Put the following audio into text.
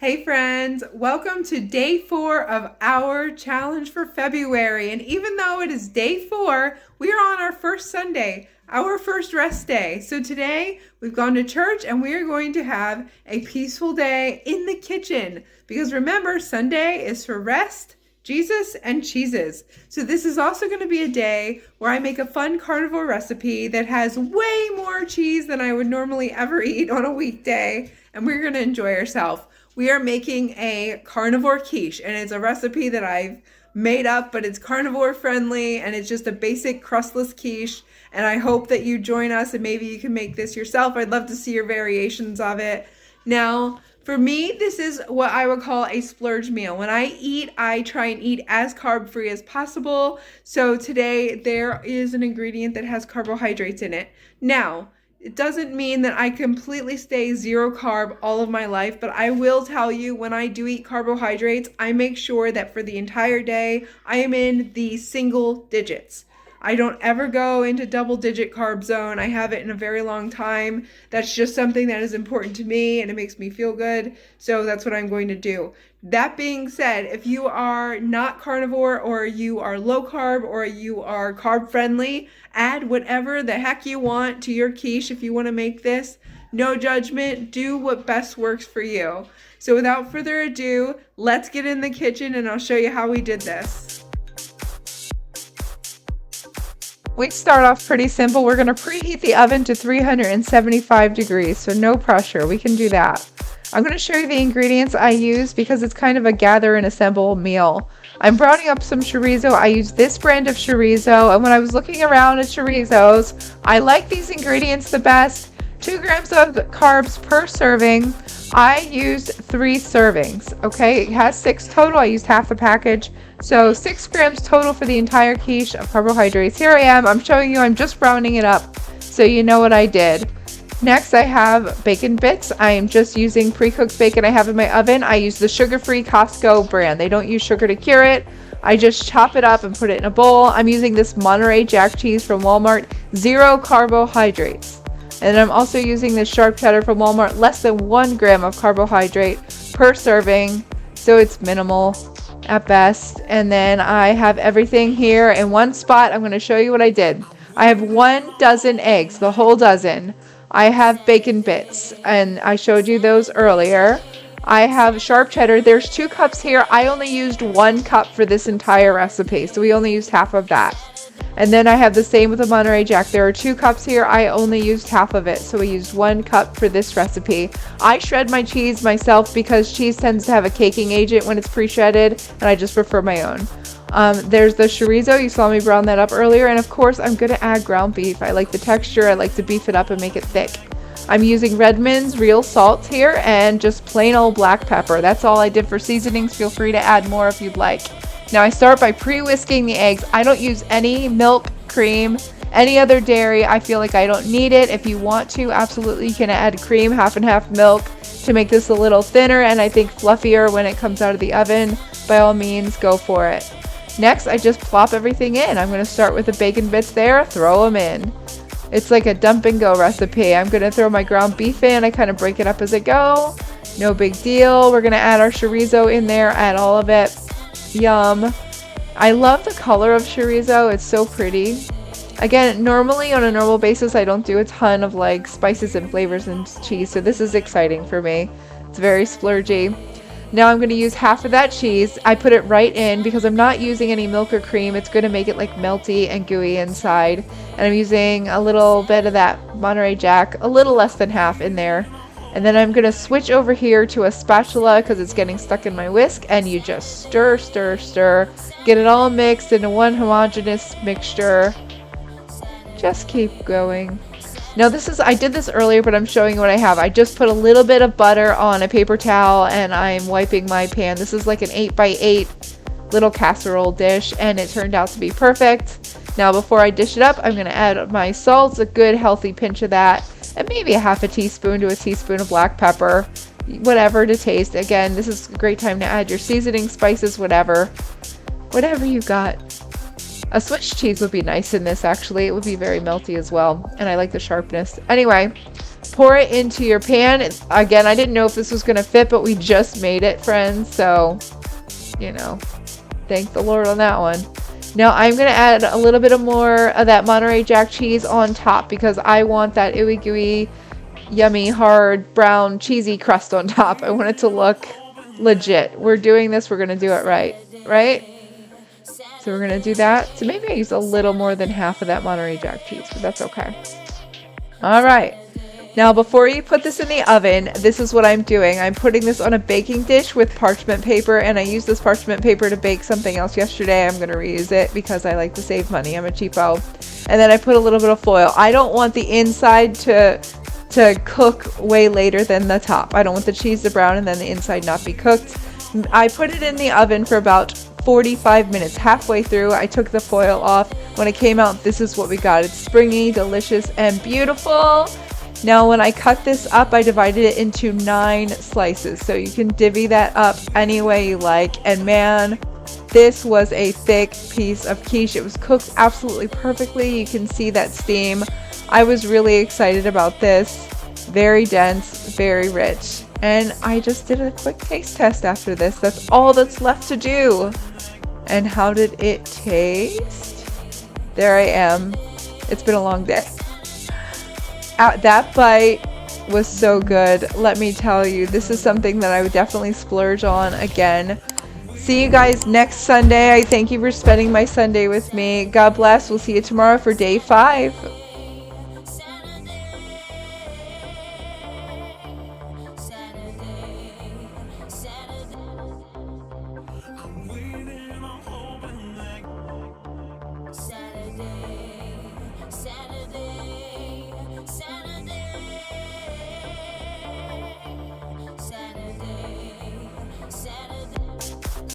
Hey friends, welcome to day 4 of our challenge for February. And even though it is day 4, we are on our first Sunday, our first rest day. So today we've gone to church and we are going to have a peaceful day in the kitchen. Because remember, Sunday is for rest, Jesus, and cheeses. So this is also going to be a day where I make a fun carnivore recipe that has way more cheese than I would normally ever eat on a weekday. And we're going to enjoy ourselves. We are making a carnivore quiche, and it's a recipe that I've made up, but it's carnivore friendly, and it's just a basic crustless quiche. And I hope that you join us, and maybe you can make this yourself. I'd love to see your variations of it. Now, for me, this is what I would call a splurge meal. When I eat, I try and eat as carb-free as possible. So today, there is an ingredient that has carbohydrates in it. Now, it doesn't mean that I completely stay zero carb all of my life, but I will tell you when I do eat carbohydrates, I make sure that for the entire day, I am in the single digits. I don't ever go into double digit carb zone. I haven't in a very long time. That's just something that is important to me and it makes me feel good. So that's what I'm going to do. That being said, if you are not carnivore or you are low carb or you are carb friendly, add whatever the heck you want to your quiche if you want to make this. No judgment. Do what best works for you. So without further ado, let's get in the kitchen and I'll show you how we did this. We start off pretty simple. We're going to preheat the oven to 375 degrees, so no pressure. We can do that. I'm going to show you the ingredients I use because it's kind of a gather and assemble meal. I'm browning up some chorizo. I use this brand of chorizo, and when I was looking around at chorizos, I like these ingredients the best. 2 grams of carbs per serving. I used 3 servings, okay? It has 6 total. I used half the package. So 6 grams total for the entire quiche of carbohydrates. Here I am. I'm showing you. I'm just browning it up so you know what I did. Next, I have bacon bits. I am just using pre-cooked bacon I have in my oven. I use the sugar-free Costco brand. They don't use sugar to cure it. I just chop it up and put it in a bowl. I'm using this Monterey Jack Cheese from Walmart. 0 carbohydrates. And I'm also using this sharp cheddar from Walmart. Less than 1 gram of carbohydrate per serving. So it's minimal at best. And then I have everything here in one spot. I'm going to show you what I did. I have 1 dozen eggs, the whole dozen. I have bacon bits, and I showed you those earlier. I have sharp cheddar. There's 2 cups here. I only used 1 cup for this entire recipe, so we only used half of that. And then I have the same with the Monterey Jack. There are 2 cups here. I only used half of it, so we used 1 cup for this recipe. I shred my cheese myself because cheese tends to have a caking agent when it's pre-shredded, and I just prefer my own. There's the chorizo. You saw me brown that up earlier. And of course, I'm going to add ground beef. I like the texture. I like to beef it up and make it thick. I'm using Redmond's real salt here and just plain old black pepper. That's all I did for seasonings. Feel free to add more if you'd like. Now I start by pre-whisking the eggs. I don't use any milk, cream, any other dairy. I feel like I don't need it. If you want to, absolutely you can add cream, half and half milk to make this a little thinner and I think fluffier when it comes out of the oven. By all means, go for it. Next, I just plop everything in. I'm going to start with the bacon bits there, throw them in. It's like a dump and go recipe. I'm going to throw my ground beef in. I kind of break it up as I go. No big deal. We're going to add our chorizo in there, add all of it. Yum. I love the color of chorizo. It's so pretty. Again, normally on a normal basis, I don't do a ton of like spices and flavors and cheese, so this is exciting for me. It's very splurgy. Now I'm going to use half of that cheese. I put it right in because I'm not using any milk or cream. It's going to make it like melty and gooey inside. And I'm using a little bit of that Monterey Jack, a little less than half in there. And then I'm going to switch over here to a spatula because it's getting stuck in my whisk. And you just stir, stir, stir. Get it all mixed into one homogeneous mixture. Just keep going. Now I did this earlier, but I'm showing you what I have. I just put a little bit of butter on a paper towel and I'm wiping my pan. This is like an 8x8 little casserole dish and it turned out to be perfect. Now before I dish it up, I'm going to add my salt, a good healthy pinch of that, and maybe a half a teaspoon to a teaspoon of black pepper, whatever to taste. Again, this is a great time to add your seasoning, spices, whatever you got. A Swiss cheese would be nice in this, actually. It would be very melty as well, and I like the sharpness. Anyway, pour it into your pan. Again, I didn't know if this was going to fit, but we just made it, friends. So, you know, thank the Lord on that one. Now I'm going to add a little bit more of that Monterey Jack cheese on top because I want that ooey gooey, yummy, hard, brown, cheesy crust on top. I want it to look legit. We're doing this. We're going to do it right. Right? So we're going to do that. So maybe I use a little more than half of that Monterey Jack cheese, but that's okay. All right. Now, before you put this in the oven, this is what I'm doing. I'm putting this on a baking dish with parchment paper, and I used this parchment paper to bake something else yesterday. I'm going to reuse it because I like to save money. I'm a cheapo. And then I put a little bit of foil. I don't want the inside to cook way later than the top. I don't want the cheese to brown and then the inside not be cooked. I put it in the oven for about 45 minutes. Halfway through, I took the foil off. When it came out, this is what we got. It's springy, delicious, and beautiful. Now, when I cut this up, I divided it into 9 slices. So you can divvy that up any way you like. And man, this was a thick piece of quiche. It was cooked absolutely perfectly. You can see that steam. I was really excited about this. Very dense, very rich. And I just did a quick taste test after this. That's all that's left to do. And how did it taste? There I am. It's been a long day. That bite was so good. Let me tell you, this is something that I would definitely splurge on again. See you guys next Sunday. I thank you for spending my Sunday with me. God bless. We'll see you tomorrow for day 5.